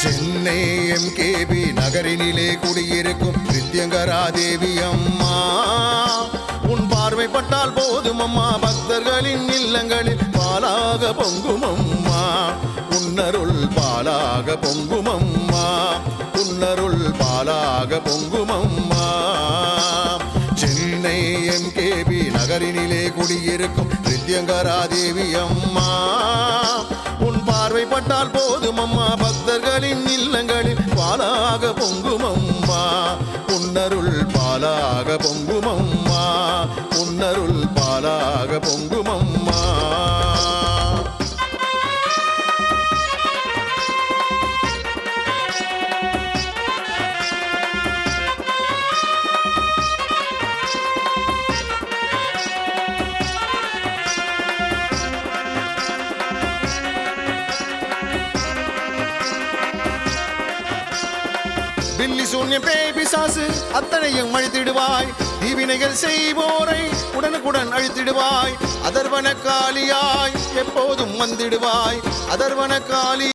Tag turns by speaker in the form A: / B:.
A: Chennai MKB நகரினிலே குடியிருக்கும் வித்யங்கரா தேவி அம்மா, உன் பார்வைப்பட்டால் போதும் அம்மா, பக்தர்களின் இல்லங்களில் பாலாக பொங்கும் அம்மா, உன்னருள் பாலாக பொங்கும் அம்மா, உன்னருள் பாலாக பொங்கும் அம்மா. சென்னை எம்கேபி நகரினிலே குடியிருக்கும் வித்யங்கரா தேவி அம்மா, உன் பார்வைப்பட்டால் போதும் அம்மா, பக்தர்களின் இல்லங்களில் பாலாக பொங்கும் அம்மா, உன்னருள் பாலாக பொங்கும் அம்மா, உன்னருள் பாலாக பொங்கும் அம்மா. பில்லி சூன்யம் பேய் பிசாசு அத்தனையும் அழித்திடுவாய், தீவினைகள் செய்வோரை உடனுக்குடன் அழித்திடுவாய், அதர்வன காளியாய் எப்போதும் வந்திடுவாய், அதர்வன காளி